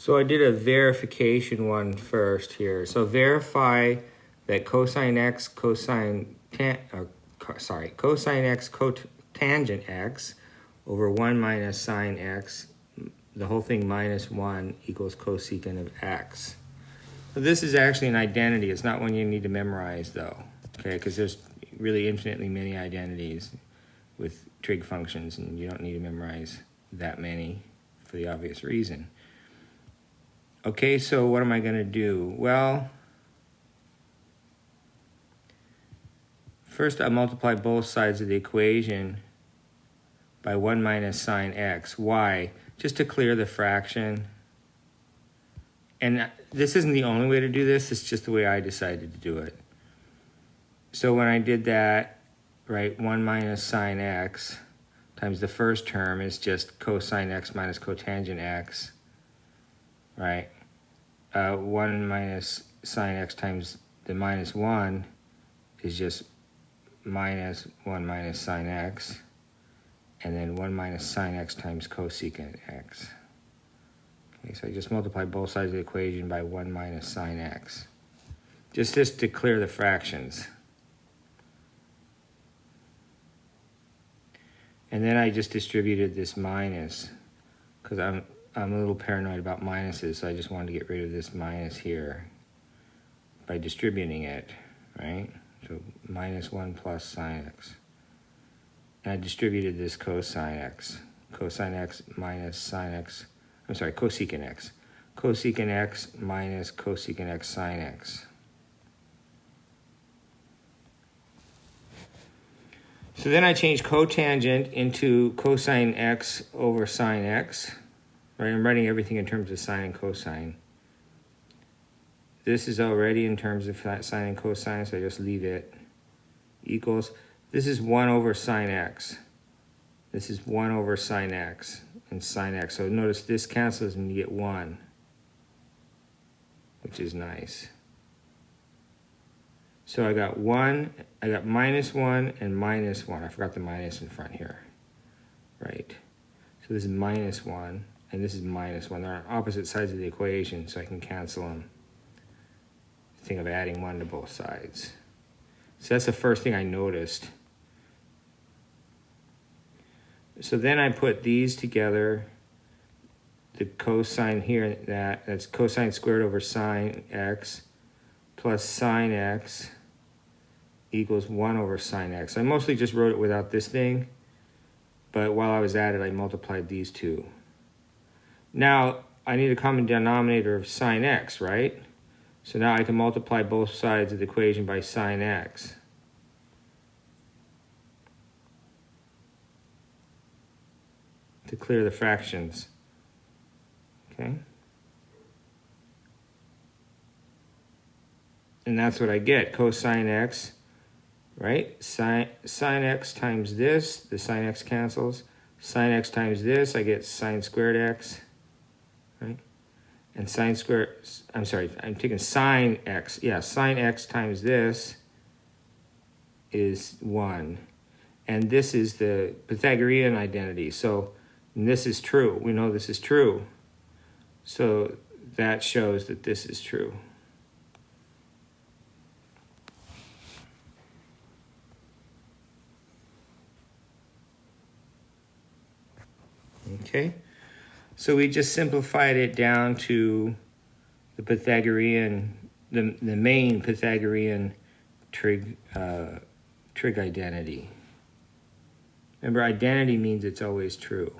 So I did a verification one first here. So verify that cosine x, cosine x cotangent x over 1 minus sine x, the whole thing minus 1 equals cosecant of x. So this is actually an identity. It's not one you need to memorize though, okay? Because there's really infinitely many identities with trig functions, and you don't need to memorize that many for the obvious reason. Okay, so what am I going to do? Well, first I multiply both sides of the equation by 1 minus sine x. Why? Just to clear the fraction. And this isn't the only way to do this, it's just the way I decided to do it. So when I did that, right, 1 minus sine x times the first term is just cosine x minus cotangent x, right? 1 minus sine x times the minus 1 is just minus 1 minus sine x, and then 1 minus sine x times cosecant x. Okay, so I just multiply both sides of the equation by 1 minus sine x. Just to clear the fractions. And then I just distributed this minus, because I'm a little paranoid about minuses, so I just wanted to get rid of this minus here by distributing it, right? So minus 1 plus sine x. And I distributed this cosine x minus sine x, I'm sorry, cosecant x. Cosecant x minus cosecant x sine x. So then I change cotangent into cosine x over sine x. Right, I'm writing everything in terms of sine and cosine. This is already in terms of sine and cosine, so I just leave it. Equals, this is 1 over sine x. This is 1 over sine x and sine x. So notice this cancels and you get 1, which is nice. So I got minus 1 and minus 1. I forgot the minus in front here, right? So this is minus 1. And this is minus 1. They're on opposite sides of the equation, so I can cancel them. Think of adding 1 to both sides. So that's the first thing I noticed. So then I put these together. The cosine here, that's cosine squared over sine x plus sine x equals 1 over sine x. I mostly just wrote it without this thing, but while I was at it, I multiplied these two. Now, I need a common denominator of sine x, right? So now I can multiply both sides of the equation by sine x. To clear the fractions. Okay? And that's what I get, cosine x, right? Sine x times this, the sine x cancels. Sine x times this, I get sine squared x. Right? And sine squared, I'm sorry, I'm taking sine x. Yeah, sine x times this is 1. And this is the Pythagorean identity. So this is true. We know this is true. So that shows that this is true. Okay. So we just simplified it down to the Pythagorean, the main Pythagorean trig identity. Remember, identity means it's always true.